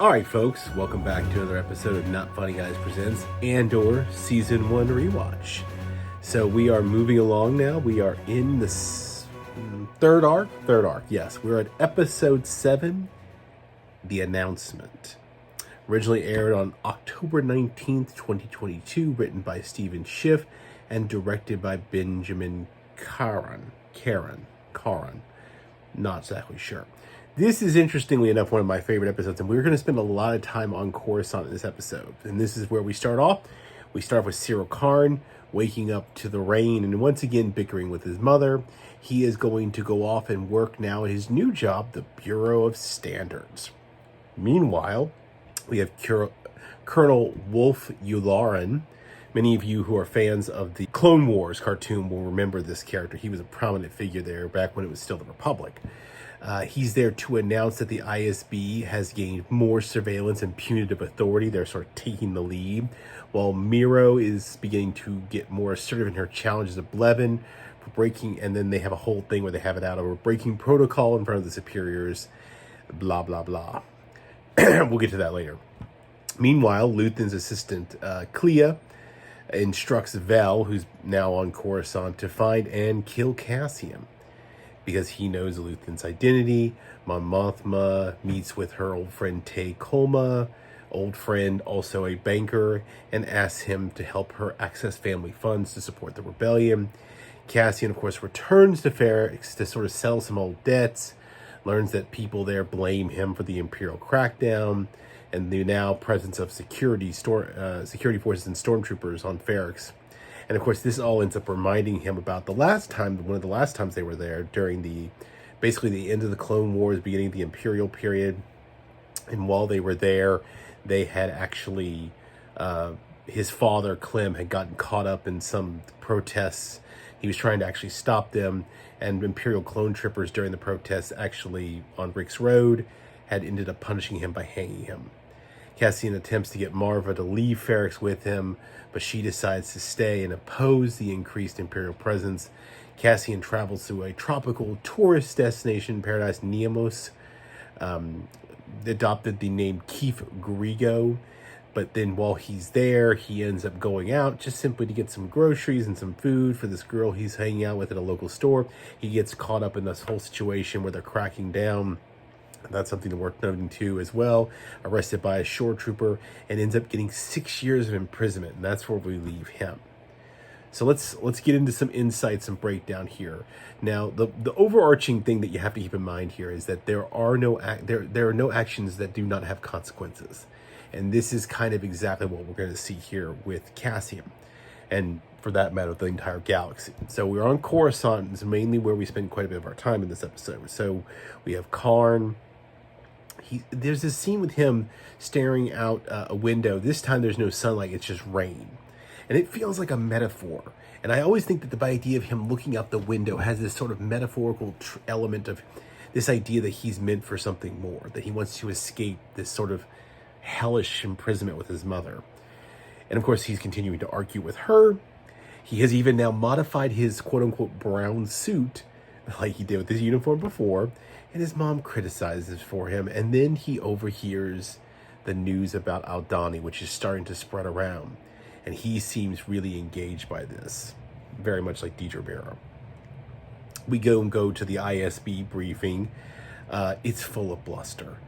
Alright folks, welcome back to another episode of Not Funny Guys Presents Andor Season 1 Rewatch. So we are moving along now. We are in the third arc, yes. We're at episode 7, The Announcement. Originally aired on October 19th, 2022, written by Stephen Schiff and directed by Benjamin Caron. Not exactly sure. This is, interestingly enough, one of my favorite episodes, and we're going to spend a lot of time on Coruscant in this episode. And this is where we start off. We start off with Cyril Karn waking up to the rain and once again bickering with his mother. He is going to go off and work now at his new job, the Bureau of Standards. Meanwhile, we have Colonel Wolf Yularen. Many of you who are fans of the Clone Wars cartoon will remember this character. He was a prominent figure there back when it was still the Republic. He's there to announce that the ISB has gained more surveillance and punitive authority. They're sort of taking the lead, while Miro is beginning to get more assertive in her challenges of Blevin for breaking, and then they have a whole thing where they have it out over breaking protocol in front of the superiors, blah, blah, blah. We'll get to that later. Meanwhile, Luthen's assistant, Clea, instructs Vel, who's now on Coruscant, to find and kill Cassian, because he knows Luthen's identity. Mon Mothma meets with her old friend Tay Kolma, old friend, also a banker, and asks him to help her access family funds to support the rebellion. Cassian, of course, returns to Ferrix to sort of settle some old debts, learns that people there blame him for the Imperial crackdown, and the now presence of security forces and stormtroopers on Ferrix. And of course, this all ends up reminding him about one of the last times they were there during basically the end of the Clone Wars, beginning of the Imperial period. And while they were there, they had actually, his father, Clem, had gotten caught up in some protests. He was trying to actually stop them, and Imperial clone troopers during the protests actually on Rick's Road had ended up punishing him by hanging him. Cassian attempts to get Marva to leave Ferrix with him, but she decides to stay and oppose the increased Imperial presence. Cassian travels to a tropical tourist destination, Paradise Neamos, adopted the name Keith Grigo, but then while he's there, he ends up going out just simply to get some groceries and some food for this girl he's hanging out with at a local store. He gets caught up in this whole situation where they're cracking down. That's something worth noting too as well. Arrested by a shore trooper and ends up getting 6 years of imprisonment, and that's where we leave him. So let's get into some insights and breakdown here. Now, the overarching thing that you have to keep in mind here is that there are no actions that do not have consequences, and this is kind of exactly what we're going to see here with Cassian, and for that matter, the entire galaxy. So we're on Coruscant. It's mainly where we spend quite a bit of our time in this episode. So we have Karn. There's this scene with him staring out a window. This time there's no sunlight, it's just rain. And it feels like a metaphor. And I always think that the idea of him looking out the window has this sort of metaphorical element of this idea that he's meant for something more, that he wants to escape this sort of hellish imprisonment with his mother. And of course, he's continuing to argue with her. He has even now modified his quote-unquote brown suit, like he did with his uniform before, and his mom criticizes for him, and then he overhears the news about Aldhani, which is starting to spread around, and he seems really engaged by this, very much like Deidre Barrow. We go to the ISB briefing. It's full of bluster.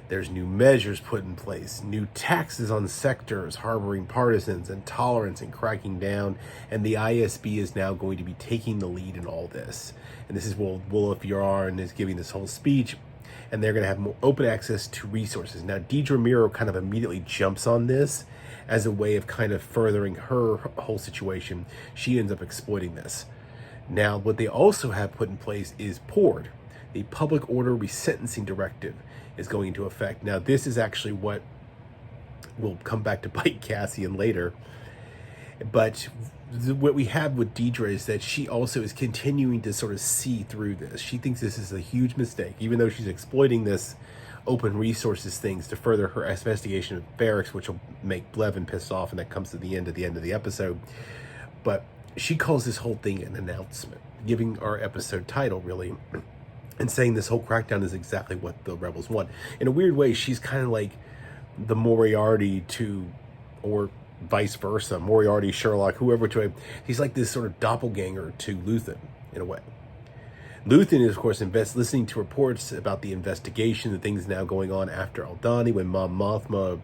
There's new measures put in place, new taxes on sectors harboring partisans, intolerance, and cracking down. And the ISB is now going to be taking the lead in all this. And this is Wolf Yularen is giving this whole speech, and they're going to have more open access to resources. Now, Deidre Miro kind of immediately jumps on this as a way of kind of furthering her whole situation. She ends up exploiting this. Now, what they also have put in place is PORD, the Public Order Resentencing Directive, is going into effect. Now, this is actually what will come back to bite Cassian later. But what we have with Deidre is that she also is continuing to sort of see through this. She thinks this is a huge mistake, even though she's exploiting this open resources things to further her investigation of Ferrix, which will make Blevin pissed off, and that comes to the end of the episode. But she calls this whole thing an announcement, giving our episode title, really, and saying this whole crackdown is exactly what the rebels want. In a weird way, she's kind of like the Moriarty to, or vice versa, Moriarty, Sherlock, whoever to him. He's like this sort of doppelganger to Luthen, in a way. Luthen is, of course, listening to reports about the investigation, the things now going on after Aldhani, when Mon Mothma,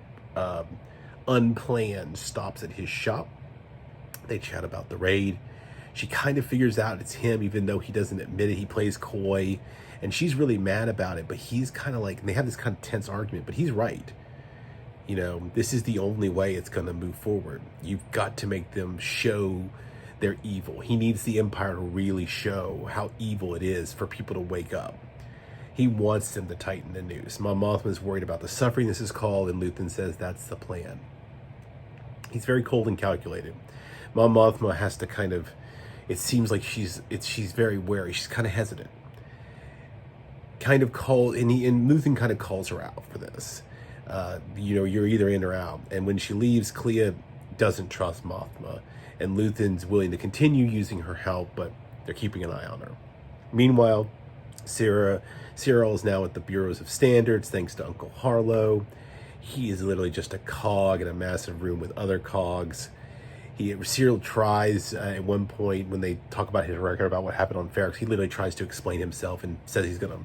unplanned, stops at his shop. They chat about the raid. She kind of figures out it's him, even though he doesn't admit it. He plays coy, and she's really mad about it, but he's kind of like, and they have this kind of tense argument, but he's right. You know, this is the only way it's going to move forward. You've got to make them show they're evil. He needs the Empire to really show how evil it is for people to wake up. He wants them to tighten the noose. Mon Mothma is worried about the suffering this is called, and Luthen says that's the plan. He's very cold and calculated. Mon Mothma has to kind of, it seems like she's very wary. She's kind of hesitant. Kind of and Luthen kind of calls her out for this. You know, you're either in or out. And when she leaves, Clea doesn't trust Mothma, and Luthen's willing to continue using her help, but they're keeping an eye on her. Meanwhile, Cyril is now at the Bureaus of Standards, thanks to Uncle Harlow. He is literally just a cog in a massive room with other cogs. Cyril tries at one point, when they talk about his record, about what happened on Ferrix, he literally tries to explain himself and says he's going to,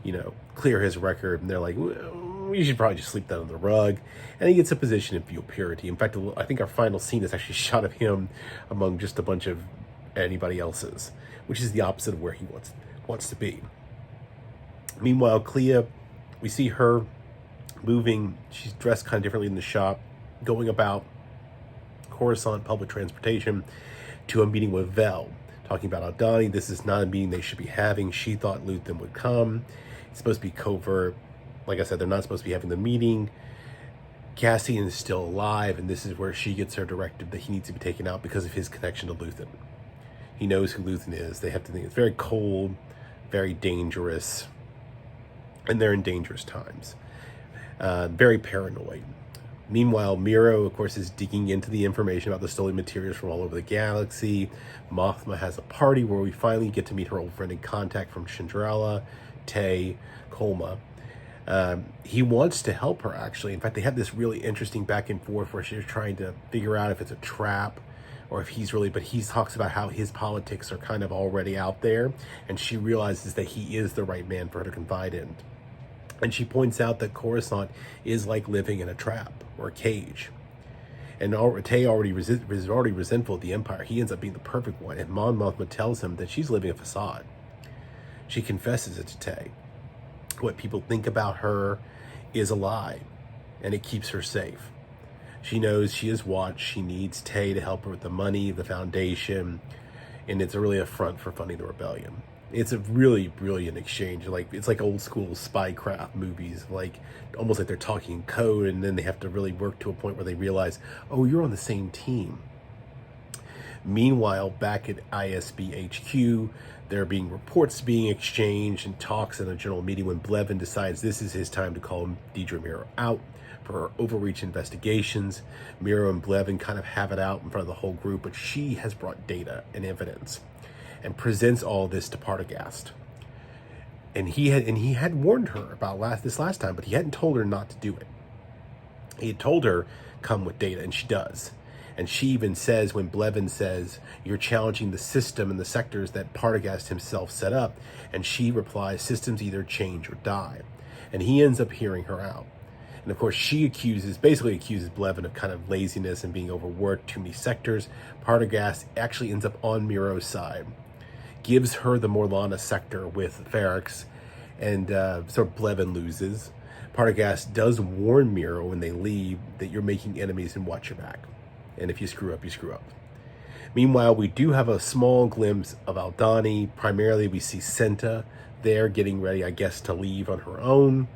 you know, clear his record. And they're like, well, you should probably just sleep that on the rug. And he gets a position in fuel purity. In fact, I think our final scene is actually shot of him among just a bunch of anybody else's, which is the opposite of where he wants to be. Meanwhile, Clea, we see her moving. She's dressed kind of differently in the shop, going about Coruscant public transportation to a meeting with Vel, talking about Aldhani. This is not a meeting they should be having. She thought Luthen would come. It's supposed to be covert. Like I said, they're not supposed to be having the meeting. Cassian is still alive, and this is where she gets her directive that he needs to be taken out because of his connection to Luthen. He knows who Luthen is. They have to think it's very cold, very dangerous, and they're in dangerous times. Very paranoid. Meanwhile, Miro, of course, is digging into the information about the stolen materials from all over the galaxy. Mothma has a party where we finally get to meet her old friend and contact from Chandrila, Tay, Kolma. He wants to help her, actually. In fact, they have this really interesting back and forth where she's trying to figure out if it's a trap or if he's really, but he talks about how his politics are kind of already out there, and she realizes that he is the right man for her to confide in. And she points out that Coruscant is like living in a trap or a cage. And Tay is already resentful of the Empire. He ends up being the perfect one. And Mon Mothma tells him that she's living a facade. She confesses it to Tay. What people think about her is a lie, and it keeps her safe. She knows she is watched. She needs Tay to help her with the money, the Foundation, and it's really a front for funding the rebellion. It's a really brilliant exchange. Like, it's like old school spycraft movies, like almost like they're talking code, and then they have to really work to a point where they realize, oh, you're on the same team. Meanwhile, back at ISB HQ, there are being reports being exchanged and talks in a general meeting when Blevin decides this is his time to call Deidre Miro out for her overreach investigations. Miro and Blevin kind of have it out in front of the whole group, but she has brought data and evidence and presents all this to Partagast. And he had warned her about this last time, but he hadn't told her not to do it. He had told her, come with data, and she does. And she even says, when Blevin says, you're challenging the system and the sectors that Partagast himself set up, and she replies, systems either change or die. And he ends up hearing her out. And of course, she basically accuses Blevin of kind of laziness and being overworked, too many sectors. Partagast actually ends up on Miro's side, gives her the Morlana sector with Ferrix, and so Blevin loses. Partagast does warn Miro when they leave that you're making enemies and watch your back. And if you screw up, you screw up. Meanwhile, we do have a small glimpse of Aldhani. Primarily, we see Senta there getting ready, I guess, to leave on her own,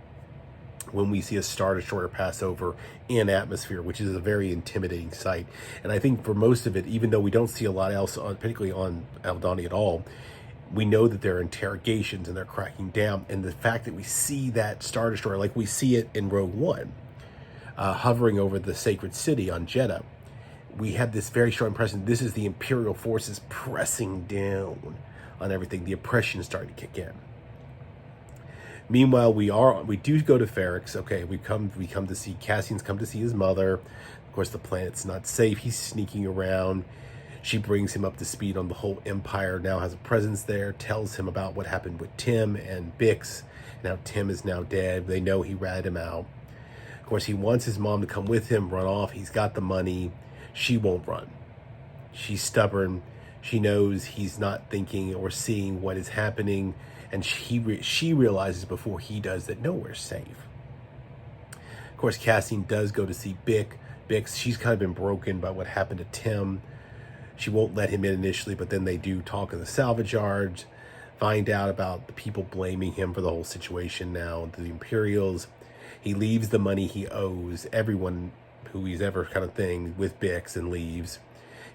when we see a Star Destroyer pass over in atmosphere, which is a very intimidating sight. And I think for most of it, even though we don't see a lot else, particularly on Aldhani at all, we know that there are interrogations and they're cracking down. And the fact that we see that Star Destroyer, like we see it in Rogue One, hovering over the sacred city on Jeddah, we have this very strong impression this is the Imperial forces pressing down on everything. The oppression is starting to kick in. Meanwhile, we do go to Ferrex. Okay, we come to see Cassian's come to see his mother. Of course, the planet's not safe. He's sneaking around. She brings him up to speed on the whole Empire now has a presence there, tells him about what happened with Tim and Bix. Now Tim is now dead. They know he ratted him out. Of course, he wants his mom to come with him, run off. He's got the money. She won't run. She's stubborn. She knows he's not thinking or seeing what is happening. And she realizes before he does that nowhere's safe. Of course, Cassian does go to see Bix. She's kind of been broken by what happened to Tim. She won't let him in initially, but then they do talk in the salvage yard, find out about the people blaming him for the whole situation now, the Imperials. He leaves the money he owes everyone who he's ever kind of thing with Bix and leaves.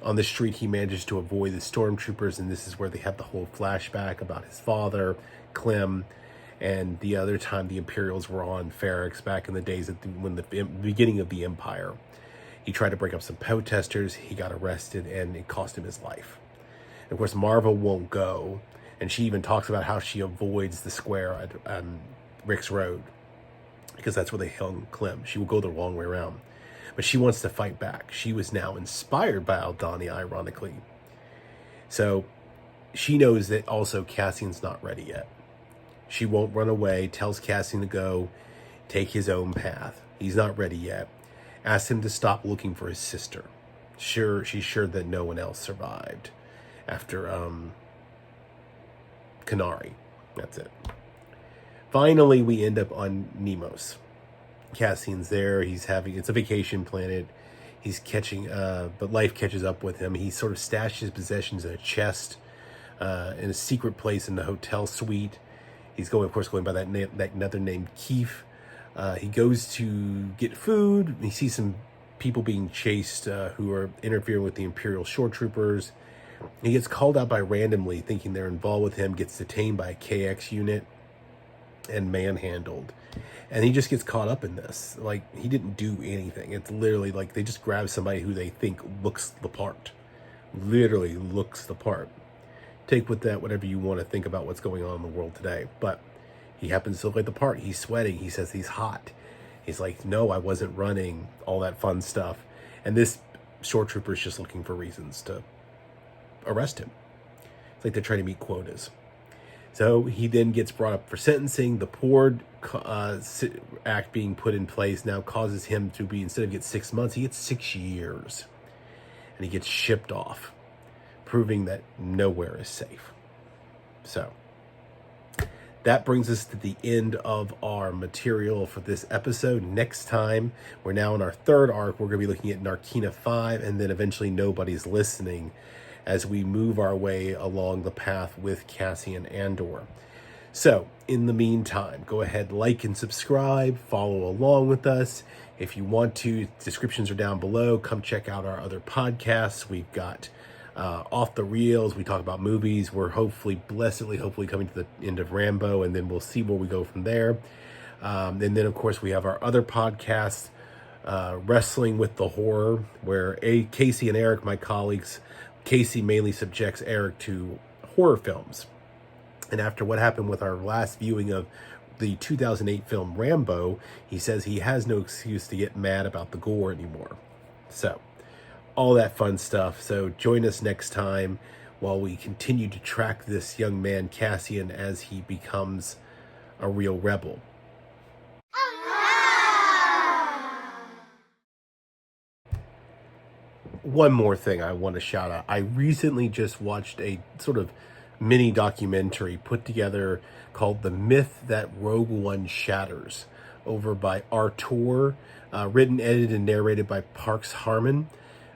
On the street, he manages to avoid the stormtroopers, and this is where they have the whole flashback about his father, Clem, and the other time the Imperials were on Ferrex back in the days when the beginning of the Empire. He tried to break up some protesters, he got arrested, and it cost him his life. And of course, Marva won't go, and she even talks about how she avoids the square at Rick's Road, because that's where they hung Clem. She will go the wrong way around. But she wants to fight back. She was now inspired by Aldhani, ironically. So she knows that also Cassian's not ready yet. She won't run away, tells Cassian to go take his own path. He's not ready yet. Asks him to stop looking for his sister. She's sure that no one else survived after Canary. That's it. Finally, we end up on Nemos. Cassian's there. It's a vacation planet. He's catching, but life catches up with him. He sort of stashed his possessions in a chest, in a secret place in the hotel suite. He's going by that another named Keith. He goes to get food. He sees some people being chased who are interfering with the Imperial shore troopers. He gets called out by randomly, thinking they're involved with him, gets detained by a KX unit and manhandled. And he just gets caught up in this. Like, he didn't do anything. It's literally like they just grab somebody who they think looks the part. Literally looks the part. Take with that whatever you want to think about what's going on in the world today. But he happens to look like the part. He's sweating. He says he's hot. He's like, no, I wasn't running. All that fun stuff. And this shore trooper is just looking for reasons to arrest him. It's like they're trying to meet quotas. So he then gets brought up for sentencing. The Pord Act being put in place now causes him to be, instead of get 6 months, he gets 6 years. And he gets shipped off, proving that nowhere is safe. So that brings us to the end of our material for this episode. Next time, we're now in our third arc. We're going to be looking at Narkina 5 and then eventually Nobody's Listening, as we move our way along the path with Cassian Andor. So, in the meantime, go ahead, like and subscribe, follow along with us. If you want to, descriptions are down below. Come check out our other podcasts. We've got Off the Reels. We talk about movies. We're blessedly coming to the end of Rambo, and then we'll see where we go from there. And then, of course, we have our other podcast, Wrestling with the Horror, where Casey and Eric, my colleagues, Casey mainly subjects Eric to horror films. And after what happened with our last viewing of the 2008 film Rambo, he says he has no excuse to get mad about the gore anymore. So, all that fun stuff. So join us next time while we continue to track this young man, Cassian, as he becomes a real rebel. One more thing I want to shout out. I recently just watched a sort of mini documentary put together called The Myth That Rogue One Shatters, over by Artur, written, edited, and narrated by Parks Harmon.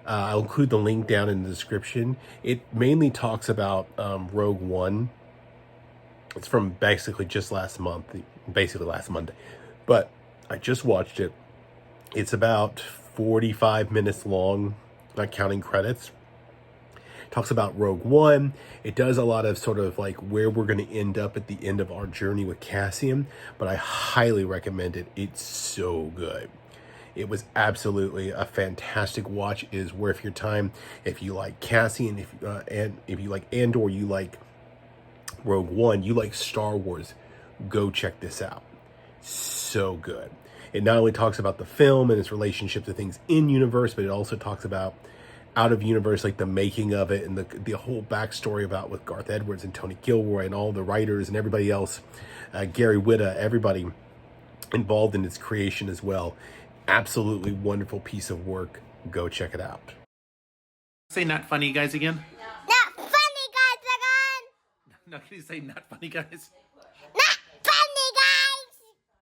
I'll include the link down in the description. It mainly talks about Rogue One. It's from basically just last month, basically last Monday. But I just watched it. It's about 45 minutes long, not counting credits. It talks about Rogue One. It does a lot of sort of like where we're going to end up at the end of our journey with Cassian, but I highly recommend it. It's so good. It was absolutely a fantastic watch. It is worth your time. If you like Cassian, if you like Andor, you like Rogue One, you like Star Wars, Go check this out. So good. It not only talks about the film and its relationship to things in universe, but it also talks about out of universe, like the making of it and the whole backstory about with Garth Edwards and Tony Gilroy and all the writers and everybody else, Gary Whitta, everybody involved in its creation as well. Absolutely wonderful piece of work. Go check it out. Say not funny guys again? Not funny guys again! No, can you say not funny guys?